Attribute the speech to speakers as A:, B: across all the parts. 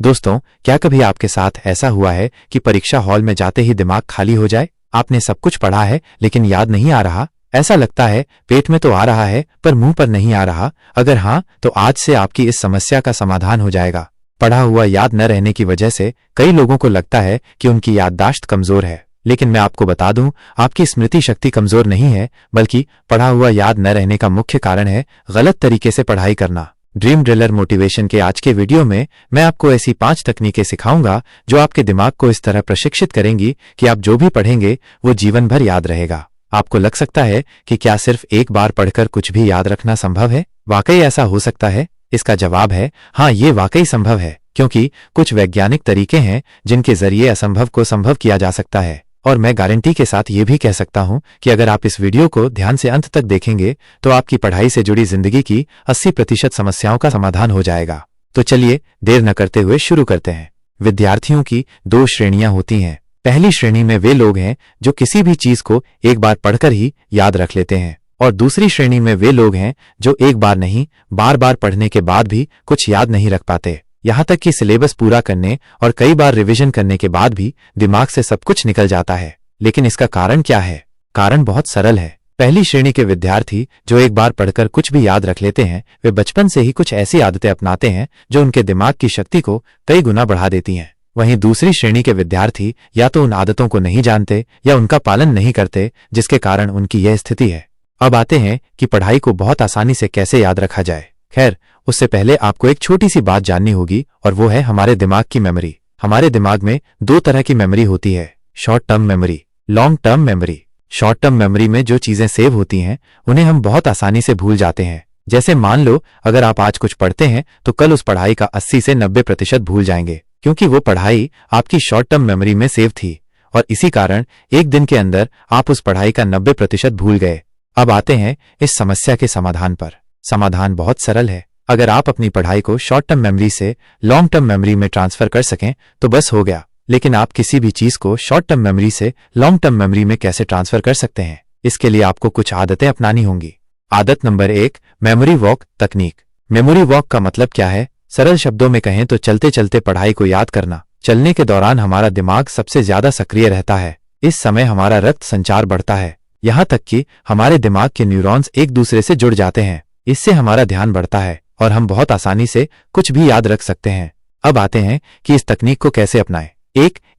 A: दोस्तों, क्या कभी आपके साथ ऐसा हुआ है कि परीक्षा हॉल में जाते ही दिमाग खाली हो जाए? आपने सब कुछ पढ़ा है लेकिन याद नहीं आ रहा। ऐसा लगता है पेट में तो आ रहा है पर मुंह पर नहीं आ रहा। अगर हाँ, तो आज से आपकी इस समस्या का समाधान हो जाएगा। पढ़ा हुआ याद न रहने की वजह से कई लोगों को लगता है कि उनकी याददाश्त कमजोर है, लेकिन मैं आपको बता दूं, आपकी स्मृति शक्ति कमजोर नहीं है, बल्कि पढ़ा हुआ याद न रहने का मुख्य कारण है गलत तरीके से पढ़ाई करना। ड्रीम ड्रिलर मोटिवेशन के आज के वीडियो में मैं आपको ऐसी 5 तकनीकें सिखाऊंगा जो आपके दिमाग को इस तरह प्रशिक्षित करेंगी कि आप जो भी पढ़ेंगे वो जीवन भर याद रहेगा। आपको लग सकता है कि क्या सिर्फ एक बार पढ़कर कुछ भी याद रखना संभव है? वाकई ऐसा हो सकता है? इसका जवाब है हाँ, ये वाकई संभव है, क्योंकि कुछ वैज्ञानिक तरीके हैं जिनके जरिए असंभव को संभव किया जा सकता है। और मैं गारंटी के साथ ये भी कह सकता हूं कि अगर आप इस वीडियो को ध्यान से अंत तक देखेंगे तो आपकी पढ़ाई से जुड़ी जिंदगी की 80% समस्याओं का समाधान हो जाएगा। तो चलिए देर न करते हुए शुरू करते हैं। विद्यार्थियों की 2 श्रेणियां होती हैं। पहली श्रेणी में वे लोग हैं जो किसी भी चीज को एक बार पढ़कर ही याद रख लेते हैं, और दूसरी श्रेणी में वे लोग हैं जो एक बार नहीं, बार बार पढ़ने के बाद भी कुछ याद नहीं रख पाते। यहां तक कि सिलेबस पूरा करने और कई बार रिवीजन करने के बाद भी दिमाग से सब कुछ निकल जाता है। लेकिन इसका कारण क्या है? कारण बहुत सरल है। पहली श्रेणी के विद्यार्थी जो एक बार पढ़कर कुछ भी याद रख लेते हैं, वे बचपन से ही कुछ ऐसी आदतें अपनाते हैं जो उनके दिमाग की शक्ति को कई गुना बढ़ा देती हैं। वहीं दूसरी श्रेणी के विद्यार्थी या तो उन आदतों को नहीं जानते या उनका पालन नहीं करते, जिसके कारण उनकी यह स्थिति है। अब आते हैं कि पढ़ाई को बहुत आसानी से कैसे याद रखा जाए। खैर, उससे पहले आपको एक छोटी सी बात जाननी होगी, और वो है हमारे दिमाग की मेमोरी। हमारे दिमाग में 2 तरह की मेमोरी होती है, short term memory, long term memory. Short term memory में जो चीजें सेव होती हैं उन्हें हम बहुत आसानी से भूल जाते हैं। जैसे मान लो, अगर आप आज कुछ पढ़ते हैं तो कल उस पढ़ाई का 80 से 90% भूल जाएंगे, क्योंकि वो पढ़ाई आपकी शॉर्ट टर्म मेमोरी में सेव थी, और इसी कारण एक दिन के अंदर आप उस पढ़ाई का 90% भूल गए। अब आते हैं इस समस्या के समाधान पर। समाधान बहुत सरल है। अगर आप अपनी पढ़ाई को शॉर्ट टर्म मेमोरी से लॉन्ग टर्म मेमोरी में ट्रांसफर कर सकें तो बस हो गया। लेकिन आप किसी भी चीज को शॉर्ट टर्म मेमोरी से लॉन्ग टर्म मेमोरी में कैसे ट्रांसफर कर सकते हैं? इसके लिए आपको कुछ आदतें अपनानी होंगी। आदत नंबर 1, मेमोरी वॉक तकनीक। मेमोरी वॉक का मतलब क्या है? सरल शब्दों में कहें तो चलते चलते पढ़ाई को याद करना। चलने के दौरान हमारा दिमाग सबसे ज्यादा सक्रिय रहता है। इस समय हमारा रक्त संचार बढ़ता है, यहां तक कि हमारे दिमाग के न्यूरॉन्स एक दूसरे से जुड़ जाते हैं। इससे हमारा ध्यान बढ़ता है और हम बहुत आसानी से कुछ भी याद रख सकते हैं। अब आते हैं कि इस तकनीक को कैसे अपनाएं।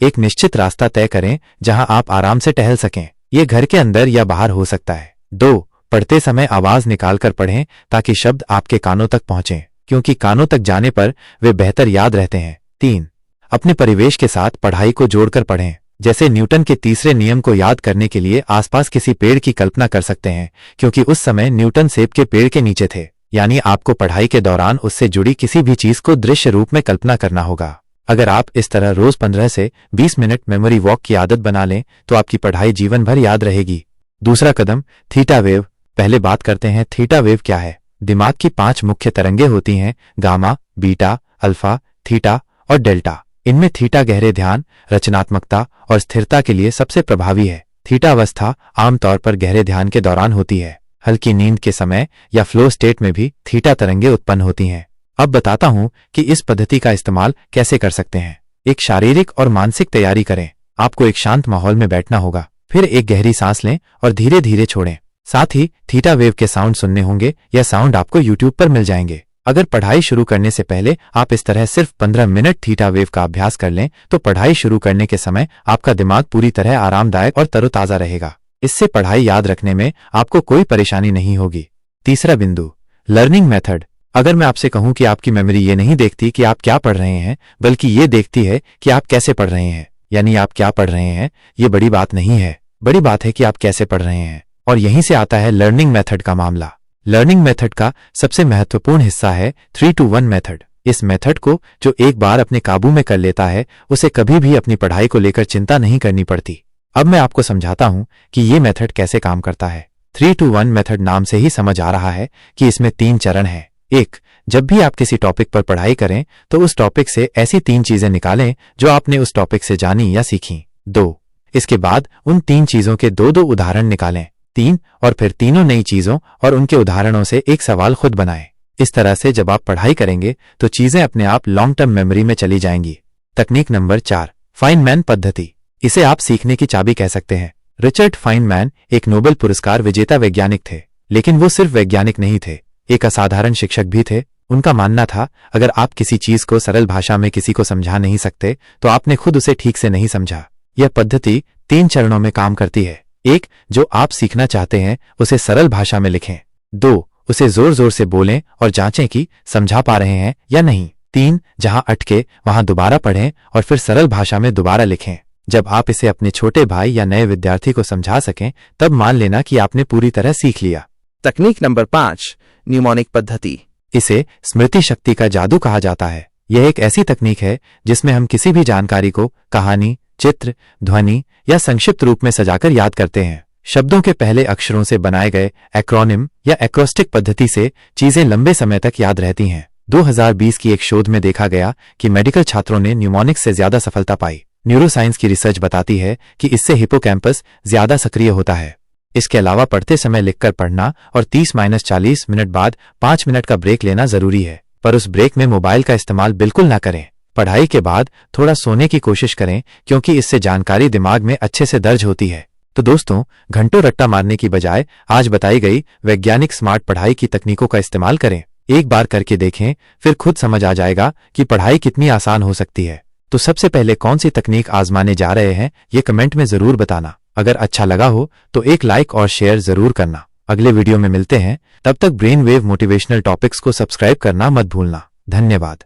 A: एक निश्चित रास्ता तय करें जहां आप आराम से टहल सकें। ये घर के अंदर या बाहर हो सकता है। 2, पढ़ते समय आवाज निकालकर पढ़ें ताकि शब्द आपके कानों तक पहुंचें, क्योंकि कानों तक जाने पर वे बेहतर याद रहते हैं। 3, अपने परिवेश के साथ पढ़ाई को जोड़कर पढ़ें। जैसे न्यूटन के तीसरे नियम को याद करने के लिए आसपास किसी पेड़ की कल्पना कर सकते हैं, क्योंकि उस समय न्यूटन सेब के पेड़ के नीचे थे। यानी आपको पढ़ाई के दौरान उससे जुड़ी किसी भी चीज को दृश्य रूप में कल्पना करना होगा। अगर आप इस तरह रोज 15 से 20 मिनट मेमोरी वॉक की आदत बना लें तो आपकी पढ़ाई जीवन भर याद रहेगी। दूसरा कदम, थीटा वेव। पहले बात करते हैं थीटा वेव क्या है। दिमाग की 5 मुख्य तरंगें होती हैं, गामा, बीटा, अल्फा, थीटा और डेल्टा। इनमें थीटा गहरे ध्यान, रचनात्मकता और स्थिरता के लिए सबसे प्रभावी है। थीटा अवस्था आमतौर पर गहरे ध्यान के दौरान होती है। हल्की नींद के समय या फ्लो स्टेट में भी थीटा तरंगें उत्पन्न होती हैं। अब बताता हूं कि इस पद्धति का इस्तेमाल कैसे कर सकते हैं। एक शारीरिक और मानसिक तैयारी करें। आपको एक शांत माहौल में बैठना होगा। फिर एक गहरी सांस लें और धीरे धीरे छोड़ें। साथ ही थीटा वेव के साउंड सुनने होंगे। यह साउंड आपको यूट्यूब पर मिल जाएंगे। अगर पढ़ाई शुरू करने से पहले आप इस तरह सिर्फ 15 मिनट थीटा वेव का अभ्यास कर लें तो पढ़ाई शुरू करने के समय आपका दिमाग पूरी तरह आरामदायक और तरोताजा रहेगा। इससे पढ़ाई याद रखने में आपको कोई परेशानी नहीं होगी। तीसरा बिंदु, लर्निंग मेथड। अगर मैं आपसे कहूं कि आपकी मेमोरी ये नहीं देखती कि आप क्या पढ़ रहे हैं, बल्कि ये देखती है कि आप कैसे पढ़ रहे हैं, यानी आप क्या पढ़ रहे हैं, ये बड़ी बात नहीं है। बड़ी बात है कि आप कैसे पढ़ रहे हैं। और यहीं से आता है लर्निंग मेथड का मामला। लर्निंग मेथड का सबसे महत्वपूर्ण हिस्सा है 3 to 1 मेथड। इस मेथड को जो एक बार अपने काबू में कर लेता है उसे कभी भी अपनी पढ़ाई को लेकर चिंता नहीं करनी पड़ती। अब मैं आपको समझाता हूं कि ये मेथड कैसे काम करता है। 3 to 1 मेथड नाम से ही समझ आ रहा है कि इसमें 3 चरण हैं। 1, जब भी आप किसी टॉपिक पर पढ़ाई करें तो उस टॉपिक से ऐसी 3 चीजें निकालें जो आपने उस टॉपिक से जानी या सीखी। 2, इसके बाद उन 3 चीजों के 2-2 उदाहरण निकालें। 3, और फिर तीनों नई चीजों और उनके उदाहरणों से एक सवाल खुद बनाएं। इस तरह से जब आप पढ़ाई करेंगे तो चीजें अपने आप लॉन्ग टर्म मेमोरी में चली जाएंगी। तकनीक नंबर 4, फाइनमैन पद्धति। इसे आप सीखने की चाबी कह सकते हैं। रिचर्ड फाइनमैन एक नोबेल पुरस्कार विजेता वैज्ञानिक थे, लेकिन वो सिर्फ वैज्ञानिक नहीं थे, एक असाधारण शिक्षक भी थे। उनका मानना था, अगर आप किसी चीज को सरल भाषा में किसी को समझा नहीं सकते तो आपने खुद उसे ठीक से नहीं समझा। यह पद्धति 3 चरणों में काम करती है। 1, जो आप सीखना चाहते हैं उसे सरल भाषा में लिखें। 2, उसे जोर जोर से बोलें और जांचें कि समझा पा रहे हैं या नहीं। 3, जहां अटके वहां दोबारा पढ़ें और फिर सरल भाषा में दोबारा लिखें। जब आप इसे अपने छोटे भाई या नए विद्यार्थी को समझा सकें तब मान लेना कि आपने पूरी तरह सीख लिया।
B: तकनीक नंबर 5, न्यूमोनिक पद्धति।
A: इसे स्मृति शक्ति का जादू कहा जाता है। यह एक ऐसी तकनीक है जिसमें हम किसी भी जानकारी को कहानी, चित्र, ध्वनि या संक्षिप्त रूप में सजाकर याद करते हैं। शब्दों के पहले अक्षरों से बनाए गए एक्रोनिम या एक्रोस्टिक पद्धति से चीजें लंबे समय तक याद रहती हैं। 2020 की एक शोध में देखा गया कि मेडिकल छात्रों ने न्यूमोनिक्स से ज्यादा सफलता पाई। न्यूरोसाइंस की रिसर्च बताती है कि इससे हिपोकैम्पस ज्यादा सक्रिय होता है। इसके अलावा पढ़ते समय लिखकर पढ़ना और 30-40 मिनट बाद 5 मिनट का ब्रेक लेना जरूरी है, पर उस ब्रेक में मोबाइल का इस्तेमाल बिल्कुल ना करें। पढ़ाई के बाद थोड़ा सोने की कोशिश करें, क्योंकि इससे जानकारी दिमाग में अच्छे से दर्ज होती है। तो दोस्तों, घंटों रट्टा मारने की बजाय आज बताई गई वैज्ञानिक स्मार्ट पढ़ाई की तकनीकों का इस्तेमाल करें। एक बार करके देखें, फिर खुद समझ आ जाएगा कि पढ़ाई कितनी आसान हो सकती है। तो सबसे पहले कौन सी तकनीक आजमाने जा रहे हैं, ये कमेंट में जरूर बताना। अगर अच्छा लगा हो तो एक लाइक और शेयर जरूर करना। अगले वीडियो में मिलते हैं, तब तक ब्रेन वेव मोटिवेशनल टॉपिक्स को सब्सक्राइब करना मत भूलना। धन्यवाद।